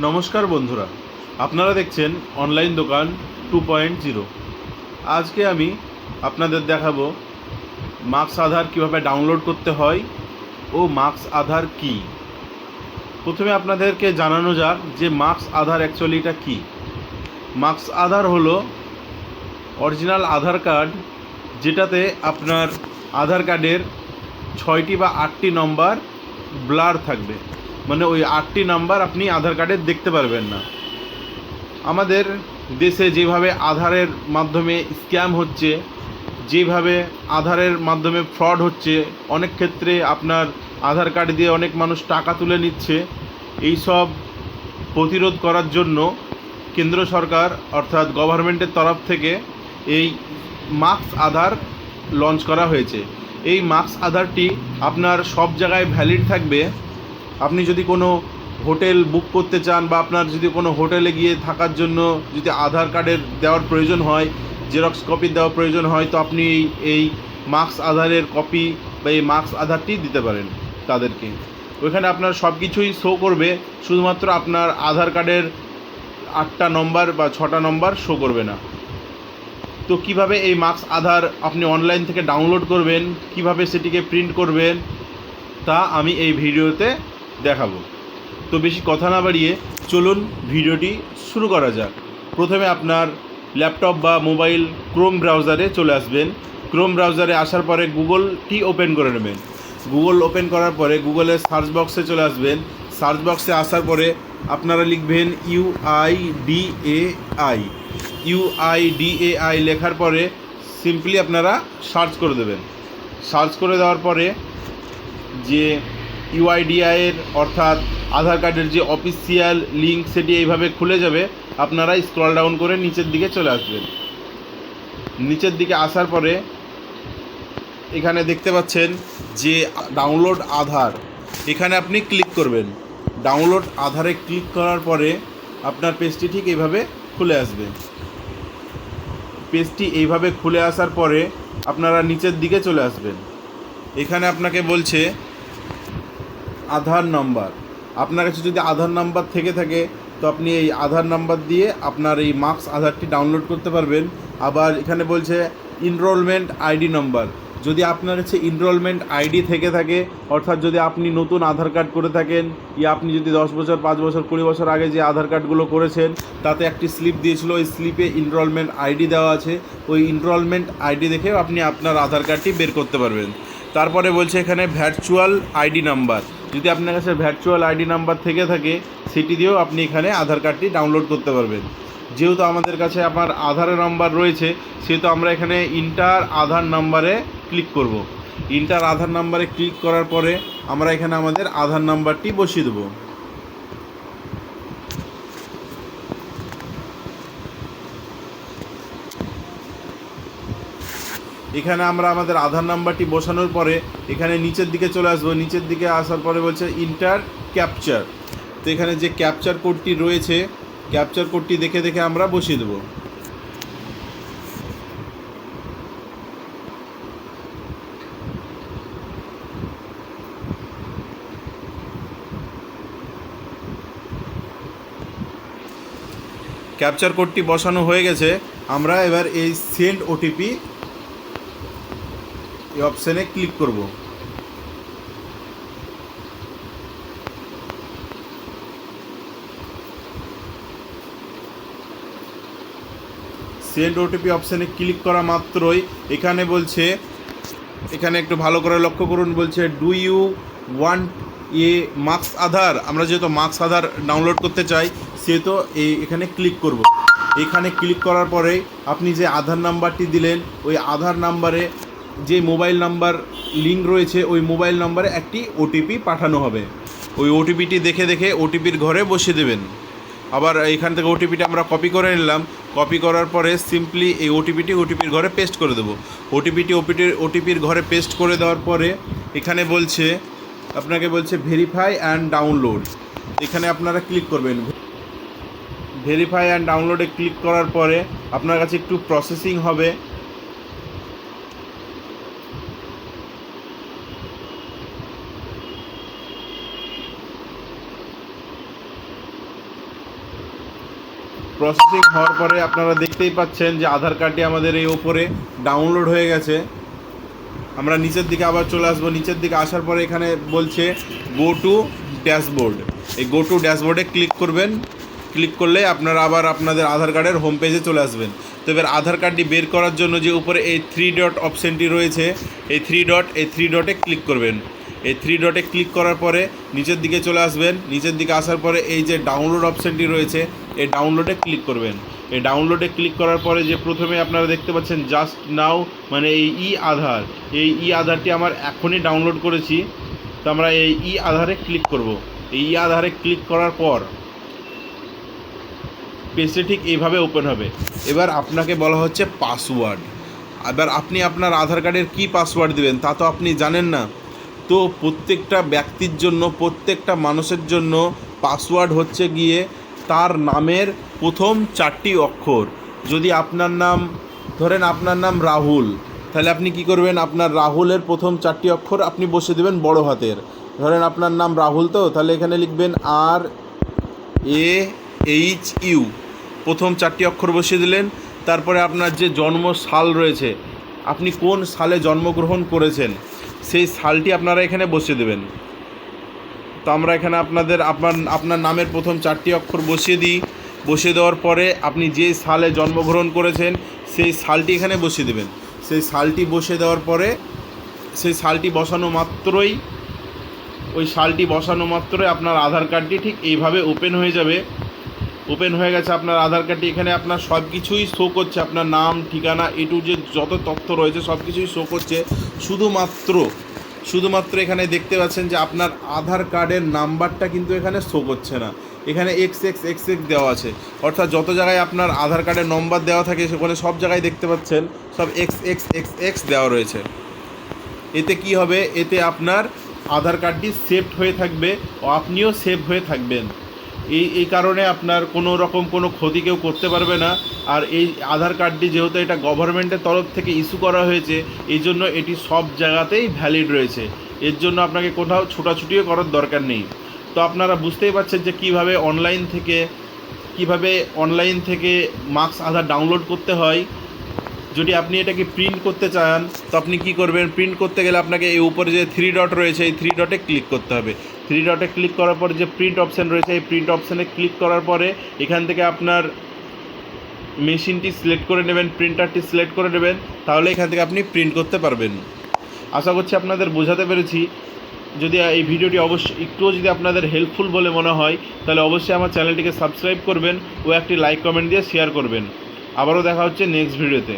নমস্কার বন্ধুরা, আপনারা দেখছেন অনলাইন দোকান 2.0। আজকে আমি আপনাদের দেখাবো মার্কস আধার কীভাবে ডাউনলোড করতে হয় ও মার্কস আধার কী। প্রথমে আপনাদেরকে জানানো যাক যে মার্কস আধার অ্যাকচুয়ালি এটা কী। মার্কস আধার হলো অরিজিনাল আধার কার্ড, যেটাতে আপনার আধার কার্ডের 6টি বা 8টি নম্বর ব্লার থাকবে, মানে ওই 8টি নাম্বার আপনি আধার কার্ডে দেখতে পারবেন না। আমাদের দেশে যেভাবে আধারের মাধ্যমে স্ক্যাম হচ্ছে, যেভাবে আধারের মাধ্যমে ফ্রড হচ্ছে, অনেক ক্ষেত্রে আপনার আধার কার্ড দিয়ে অনেক মানুষ টাকা তুলে নিচ্ছে, এই সব প্রতিরোধ করার জন্য কেন্দ্র সরকার অর্থাৎ গভর্নমেন্টের তরফ থেকে এই মার্কস আধার লঞ্চ করা হয়েছে। এই মার্কস আধারটি আপনার সব জায়গায় ভ্যালিড থাকবে। আপনি যদি কোনো হোটেল বুক করতে চান বা আপনার যদি কোনো হোটেলে গিয়ে থাকার জন্য যদি আধার কার্ডের দেওয়ার প্রয়োজন হয়, জেরক্স কপি দেওয়ার প্রয়োজন হয়, তো আপনি এই মার্কস আধারের কপি বা এই মার্কস আধারটি দিতে পারেন তাদেরকে। ওইখানে আপনার সব কিছুই শো করবে, শুধুমাত্র আপনার আধার কার্ডের 8টা নম্বর বা 6টা নম্বর শো করবে না। তো কিভাবে এই মার্কস আধার আপনি অনলাইন থেকে ডাউনলোড করবেন, কিভাবে সেটিকে প্রিন্ট করবেন, তা আমি এই ভিডিওতে দেখাবো। তো বেশি কথা না বাড়িয়ে চলুন ভিডিওটি শুরু করা যাক। প্রথমে আপনার ল্যাপটপ বা মোবাইল ক্রোম ব্রাউজারে চলে আসবেন। ক্রোম ব্রাউজারে আসার পরে গুগলটি ওপেন করে নেবেন। গুগল ওপেন করার পরে গুগলের সার্চ বক্সে চলে আসবেন। সার্চ বক্সে আসার পরে আপনারা লিখবেন UIDAI। UIDAI লেখার পরে সিম্পলি আপনারা সার্চ করে দেবেন। সার্চ করে দেওয়ার পরে যে ইউআইডিআইয়ের অর্থাৎ আধার কার্ডের যে অফিসিয়াল লিঙ্ক, সেটি এইভাবে খুলে যাবে। আপনারা স্ক্রল ডাউন করে নিচের দিকে চলে আসবেন। নিচের দিকে আসার পরে এখানে দেখতে পাচ্ছেন যে ডাউনলোড আধার, এখানে আপনি ক্লিক করবেন। ডাউনলোড আধারে ক্লিক করার পরে আপনার পেজটি ঠিক এইভাবে খুলে আসবে। পেজটি এইভাবে খুলে আসার পরে আপনারা নিচের দিকে চলে আসবেন। এখানে আপনাকে বলছে আধার নাম্বার। আপনার কাছে যদি আধার নাম্বার থেকে থাকে তো আপনি এই আধার নাম্বার দিয়ে আপনার এই মার্কস আধারটি ডাউনলোড করতে পারবেন। আবার এখানে বলছে এনরোলমেন্ট আইডি নাম্বার। যদি আপনার কাছে এনরোলমেন্ট আইডি থেকে থাকে, অর্থাৎ যদি আপনি নতুন আধার কার্ড করে থাকেন, ইয়া আপনি যদি 10 বছর 5 বছর 20 বছর আগে যে আধার কার্ডগুলো করেছেন তাতে একটি স্লিপ দিয়েছিল, ওই স্লিপে এনরোলমেন্ট আইডি দেওয়া আছে, ওই এনরোলমেন্ট আইডি দেখেও আপনি আপনার আধার কার্ডটি বের করতে পারবেন। তারপরে বলছে এখানে ভার্চুয়াল আইডি নাম্বার। যদি আপনার কাছে ভার্চুয়াল আইডি নাম্বার থেকে থাকে সেটি দিয়েও আপনি এখানে আধার কার্ডটি ডাউনলোড করতে পারবেন। যেহেতু আমাদের কাছে আমার আধার নাম্বার রয়েছে, সেহেতু আমরা এখানে ইন্টার আধার নাম্বারে ক্লিক করব। ইন্টার আধার নাম্বারে ক্লিক করার পরে আমরা এখানে আমাদের আধার নাম্বারটি বসিয়ে দেবো। এখানে আমরা আমাদের আধার নাম্বারটি বসানোর পরে এখানে নিচের দিকে চলে আসবো। নিচের দিকে আসার পরে বলছে ইন্টার ক্যাপচার। তো এখানে যে ক্যাপচার কোডটি রয়েছে, ক্যাপচার কোডটি দেখে দেখে আমরা বসিয়ে দেবো। ক্যাপচার কোডটি বসানো হয়ে গেছে। আমরা এবার এই সেন্ড ওটিপি এই অপশানে ক্লিক করব। সেন্ড ওটিপি অপশানে ক্লিক করা মাত্রই এখানে বলছে, এখানে একটু ভালো করে লক্ষ্য করুন, বলছে do you want a marks Aadhaar. আমরা যেহেতু মার্কস আধার ডাউনলোড করতে চাই সেহেতু এখানে ক্লিক করব। এখানে ক্লিক করার পরে আপনি যে আধার নাম্বারটি দিলেন ওই আধার নাম্বারে যে মোবাইল নাম্বার লিঙ্ক রয়েছে ওই মোবাইল নাম্বারে একটি ওটিপি পাঠানো হবে। ওই ওটিপিটি দেখে দেখে ওটিপির ঘরে বসিয়ে দেবেন। আবার এখান থেকে ওটিপিটা আমরা কপি করে নিলাম। কপি করার পরে সিম্পলি এই ওটিপির ঘরে পেস্ট করে দেবো। ওটিপির ঘরে পেস্ট করে দেওয়ার পরে এখানে বলছে আপনাকে বলছে ভেরিফাই অ্যান্ড ডাউনলোড। এখানে আপনারা ক্লিক করবেন। ভেরিফাই অ্যান্ড ডাউনলোডে ক্লিক করার পরে আপনার কাছে একটু প্রসেসিং হবে। প্রসেসিং হওয়ার পরে আপনারা দেখতেই পাচ্ছেন যে আধার কার্ডটি আমাদের এই ওপরে ডাউনলোড হয়ে গেছে। আমরা নিচের দিকে আবার চলে আসবো। নিচের দিকে আসার পরে এখানে বলছে গো টু ড্যাশবোর্ড। এই গো টু ড্যাশবোর্ডে ক্লিক করবেন। ক্লিক করলে আপনারা আবার আপনাদের আধার কার্ডের হোম পেজে চলে আসবেন। তো এবার আধার কার্ডটি বের করার জন্য যে উপরে এই 3 ডট অপশানটি রয়েছে, এই 3 ডটে ক্লিক করবেন। এই 3 ডটে ক্লিক করার পরে নিচের দিকে চলে আসবেন। নিচের দিকে আসার পরে এই যে ডাউনলোড অপশানটি রয়েছে, এই ডাউনলোডে ক্লিক করবেন। এই ডাউনলোডে ক্লিক করার পরে যে প্রথমে আপনারা দেখতে পাচ্ছেন জাস্ট নাও, মানে এই আধার, এই আধারটি আমার এখনই ডাউনলোড করেছি। তো আমরা এই আধারে ক্লিক করব। এই আধারে ক্লিক করার পর পেজটি ঠিক এইভাবে ওপেন হবে। এবার আপনাকে বলা হচ্ছে পাসওয়ার্ড। এবার আপনি আপনার আধার কার্ডের কী পাসওয়ার্ড দেবেন তা তো আপনি জানেন না। তো প্রত্যেকটা ব্যক্তির জন্য, প্রত্যেকটা মানুষের জন্য পাসওয়ার্ড হচ্ছে গিয়ে তার নামের প্রথম 4টি অক্ষর। যদি আপনার নাম, ধরেন আপনার নাম রাহুল, তাহলে আপনি কি করবেন, আপনার রাহুলের প্রথম 4টি অক্ষর আপনি বসিয়ে দেবেন বড় হাতের। ধরেন আপনার নাম রাহুল, তো তাহলে এখানে লিখবেন RAHU, প্রথম 4টি অক্ষর বসিয়ে দিলেন। তারপরে আপনার যে জন্ম সাল রয়েছে, আপনি কোন সালে জন্মগ্রহণ করেছেন সেই সালটি আপনারা এখানে বসিয়ে দেবেন। তো আমরা এখানে আপনার নামের প্রথম 4টি অক্ষর বসিয়ে দিই। বসিয়ে দেওয়ার পরে আপনি যে সালে জন্মগ্রহণ করেছেন সেই সালটি এখানে বসিয়ে দেবেন। সেই সালটি বসিয়ে দেওয়ার পরে সেই সালটি বসানো মাত্রই, ওই সালটি বসানো মাত্রই আপনার আধার কার্ডটি ঠিক এইভাবে ওপেন হয়ে যাবে। ওপেন হয়ে গেছে আপনার আধার কার্ডটি। এখানে আপনার সব কিছুই শো করছে, আপনার নাম, ঠিকানা, যে যত তথ্য রয়েছে সব কিছুই শো করছে। শুধুমাত্র এখানে দেখতে পাচ্ছেন যে আপনার আধার কার্ডের নাম্বারটা কিন্তু এখানে শো করছে না। এখানে XX দেওয়া আছে, অর্থাৎ যত জায়গায় আপনার আধার কার্ডের নম্বর দেওয়া থাকে সেখানে সব জায়গায় দেখতে পাচ্ছেন সব XX দেওয়া রয়েছে। এতে কি হবে, এতে আপনার আধার কার্ডটি সেভড হয়ে থাকবে ও আপনিও সেভ হয়ে থাকবেন। এই কারণে আপনার কোনো রকম কোনো ক্ষতি কেউ করতে পারবে না। আর এই আধার কার্ডটি যেহেতু এটা গভর্নমেন্টের তরফ থেকে ইস্যু করা হয়েছে, এই জন্য এটি সব জায়গাতেই ভ্যালিড রয়েছে। এর জন্য আপনাকে কোথাও ছোটাছুটিও করার দরকার নেই। তো আপনারা বুঝতেই পারছেন যে কীভাবে অনলাইন থেকে মার্কস আধার ডাউনলোড করতে হয়। যদি আপনি এটাকে প্রিন্ট করতে চান তো আপনি কি করবেন, প্রিন্ট করতে গেলে আপনাকে এই উপরে যে 3 ডট রয়েছে এই 3 ডটে ক্লিক করতে হবে। 3 ডটে ক্লিক করার পরে যে প্রিন্ট অপশান রয়েছে এই প্রিন্ট অপশানে ক্লিক করার পরে এখান থেকে আপনার মেশিনটি সিলেক্ট করে নেবেন, প্রিন্টারটি সিলেক্ট করে নেবেন, তাহলে এখান থেকে আপনি প্রিন্ট করতে পারবেন। আশা করছি আপনাদের বোঝাতে পেরেছি। যদি এই ভিডিওটি অবশ্যই একটুও যদি আপনাদের হেল্পফুল বলে মনে হয় তাহলে অবশ্যই আমার চ্যানেলটিকে সাবস্ক্রাইব করবেন ও একটি লাইক কমেন্ট দিয়ে শেয়ার করবেন। আবারও দেখা হচ্ছে নেক্সট ভিডিওতে।